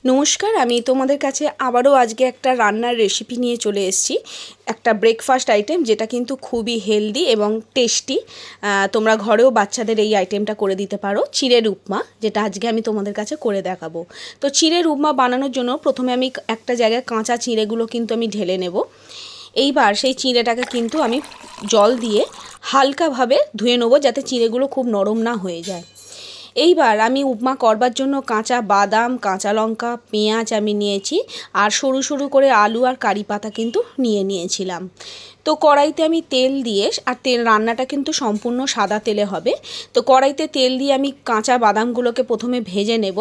নমস্কার, আমি তোমাদের কাছে আবারও আজকে একটা রান্নার রেসিপি নিয়ে চলে এসেছি। একটা ব্রেকফাস্ট আইটেম যেটা কিন্তু খুবই হেলদি এবং টেস্টি। তোমরা ঘরেও বাচ্চাদের এই আইটেমটা করে দিতে পারো। চিড়ের উপমা, যেটা আজকে আমি তোমাদের কাছে করে দেখাবো। তো চিড়ের উপমা বানানোর জন্য প্রথমে আমি একটা জায়গায় কাঁচা চিড়েগুলো কিন্তু আমি ঢেলে নেব। এইবার সেই চিড়েটাকে কিন্তু আমি জল দিয়ে হালকাভাবে ধুয়ে নেবো, যাতে চিড়েগুলো খুব নরম না হয়ে যায়। এইবার আমি উপমা করবার জন্য কাঁচা বাদাম, কাঁচা লঙ্কা, পেঁয়াজ আমি নিয়েছি, আর সরু সরু করে আলু আর কারি পাতা কিন্তু নিয়েছিলাম। তো কড়াইতে আমি তেল দিয়ে, আর রান্নাটা কিন্তু সম্পূর্ণ সাদা তেলে হবে। তো কড়াইতে তেল দিয়ে আমি কাঁচা বাদামগুলোকে প্রথমে ভেজে নেব।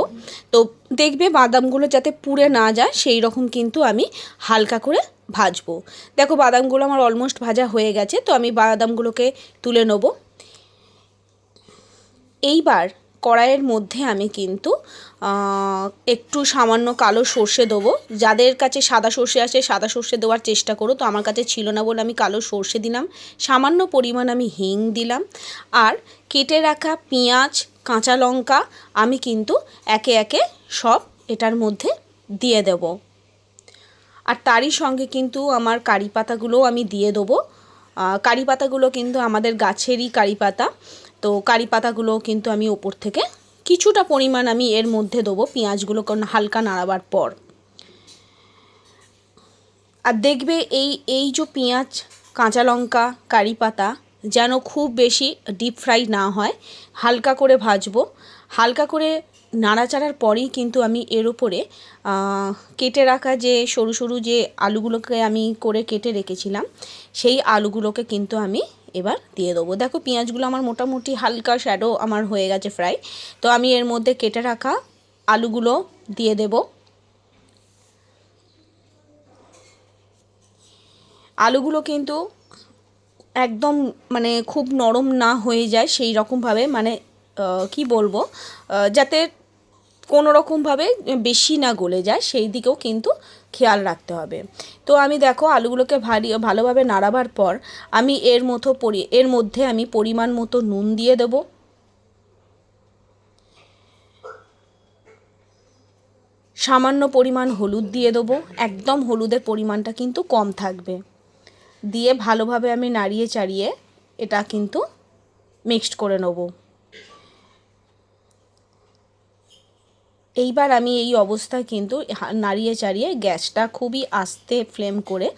তো দেখবে বাদামগুলো যাতে পুড়ে না যায় সেই রকম কিন্তু আমি হালকা করে ভাজবো। দেখো বাদামগুলো আমার অলমোস্ট ভাজা হয়ে গেছে, তো আমি বাদামগুলোকে তুলে নেব। এইবার কড়াইয়ের মধ্যে আমি কিন্তু একটু সামান্য কালো সর্ষে দেবো। যাদের কাছে সাদা সর্ষে আছে সাদা সর্ষে দেওয়ার চেষ্টা করো, তো আমার কাছে ছিল না বলে আমি কালো সর্ষে দিলাম। সামান্য পরিমাণ আমি হিং দিলাম, আর কেটে রাখা পেঁয়াজ, কাঁচা লঙ্কা আমি কিন্তু একে একে সব এটার মধ্যে দিয়ে দেব। আর তারই সঙ্গে কিন্তু আমার কারি পাতাগুলোও আমি দিয়ে দেবো। কারি পাতাগুলো কিন্তু আমাদের গাছেরই কারি পাতা। তো কারি পাতাগুলো কিন্তু আমি ওপর থেকে কিছুটা পরিমাণ আমি এর মধ্যে দেবো, পেঁয়াজগুলো হালকা নাড়াবার পর। আর দেখবে এই যে পেঁয়াজ, কাঁচা লঙ্কা, কারি পাতা যেন খুব বেশি ডিপ ফ্রাই না হয়, হালকা করে ভাজবো। হালকা করে নাড়াচাড়ার পরেই কিন্তু আমি এর উপরে কেটে রাখা যে সরু সরু যে আলুগুলোকে আমি করে কেটে রেখেছিলাম, সেই আলুগুলোকে কিন্তু আমি এবার দিয়ে দেবো। দেখো পেঁয়াজগুলো আমার মোটামুটি হালকা শ্যাডো আমার হয়ে গেছে ফ্রাই। তো আমি এর মধ্যে কেটে রাখা আলুগুলো দিয়ে দেব। আলুগুলো কিন্তু একদম মানে খুব নরম না হয়ে যায় সেই রকমভাবে, মানে কি বলবো, যাতে কোনো রকমভাবে বেশি না গলে যায় সেই দিকেও কিন্তু খেয়াল রাখতে হবে। তো আমি দেখো আলুগুলোকে ভালোভাবে নাড়াবার পর আমি এর মধ্যে আমি পরিমাণ মতো নুন দিয়ে দেব। সামান্য পরিমাণ হলুদ দিয়ে দেবো, একদম হলুদের পরিমাণটা কিন্তু কম থাকবে। দিয়ে ভালোভাবে আমি নাড়িয়ে চাড়িয়ে এটা কিন্তু মিক্সড করে নেব। এইবার আমি এই অবস্থায় কিন্তু নাড়িয়ে চাড়িয়ে গ্যাসটা খুবই আস্তে ফ্লেম করে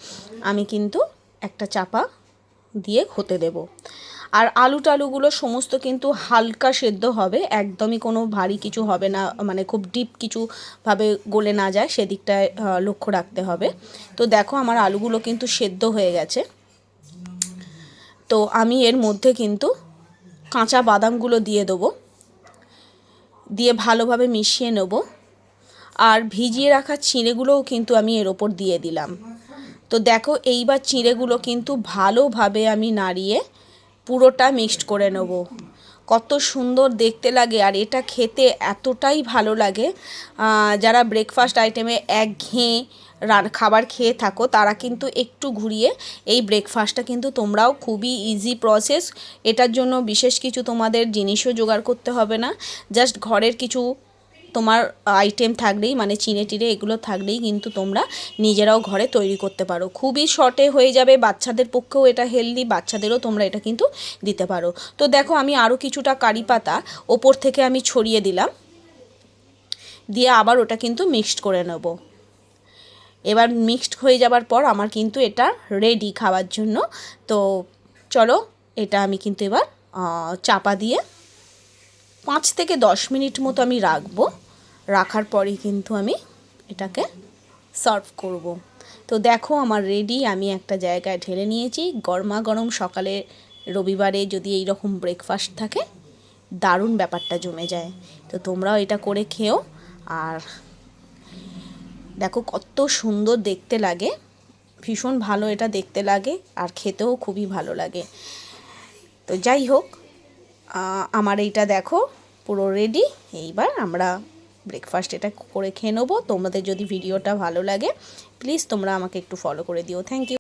আমি কিন্তু একটা চাপা দিয়ে হতে দেব। আর আলু টালুগুলো সমস্ত কিন্তু হালকা সেদ্ধ হবে, একদমই কোনো ভারী কিছু হবে না, মানে খুব ডিপ কিছুভাবে গলে না যায় সেদিকটায় লক্ষ্য রাখতে হবে। তো দেখো আমার আলুগুলো কিন্তু সেদ্ধ হয়ে গেছে। তো আমি এর মধ্যে কিন্তু কাঁচা বাদামগুলো দিয়ে দেবো, দিয়ে ভালোভাবে মিশিয়ে নেব। আর ভিজিয়ে রাখা চিঁড়েগুলোও কিন্তু আমি এর ওপর দিয়ে দিলাম। তো দেখো এইবার চিঁড়েগুলো কিন্তু ভালোভাবে আমি নাড়িয়ে পুরোটা মিক্সড করে নেব। কত সুন্দর দেখতে লাগে, আর এটা খেতে এতটাই ভালো লাগে। যারা ব্রেকফাস্ট আইটেমে একঘেয়ে খাবার খেয়ে থাকো তারা কিন্তু একটু ঘুরিয়ে এই ব্রেকফাস্টটা কিন্তু তোমরাও খুবই ইজি প্রসেস। এটার জন্য বিশেষ কিছু তোমাদের জিনিসও জোগাড় করতে হবে না, জাস্ট ঘরের কিছু তোমার আইটেম থাকলেই, মানে চিড়ে টিড়ে এগুলো থাকলেই কিন্তু তোমরা নিজেরাও ঘরে তৈরি করতে পারো। খুবই শর্টে হয়ে যাবে, বাচ্চাদের পক্ষেও এটা হেলদি, বাচ্চাদেরও তোমরা এটা কিন্তু দিতে পারো। তো দেখো আমি আরও কিছুটা কারি পাতা ওপর থেকে আমি ছড়িয়ে দিলাম, দিয়ে আবার ওটা কিন্তু মিক্সড করে নেব। এবার মিক্সড হয়ে যাবার পর আমার কিন্তু এটা রেডি খাওয়ার জন্য। তো চলো এটা আমি কিন্তু এবার চাপা দিয়ে 5 থেকে 10 মিনিট মতো আমি রাখবো। রাখার পরেই কিন্তু আমি এটাকে সার্ভ করব। তো দেখো আমার রেডি, আমি একটা জায়গায় ঢেলে নিয়েছি। গরমা গরম সকালে রবিবারে যদি এই রকম ব্রেকফাস্ট থাকে, দারুণ ব্যাপারটা জমে যায়। তো তোমরাও এটা করে খেও। আর দেখো কত সুন্দর দেখতে লাগে, ভীষণ ভালো এটা দেখতে লাগে, আর খেতেও খুবই ভালো লাগে। তো যাই হোক, আমার এইটা দেখো পুরো রেডি। এইবার আমরা ব্রেকফাস্ট এটা করে খেয়ে নেবো। তোমাদের যদি ভিডিওটা ভালো লাগে প্লিজ তোমরা আমাকে একটু ফলো করে দিও। Thank you.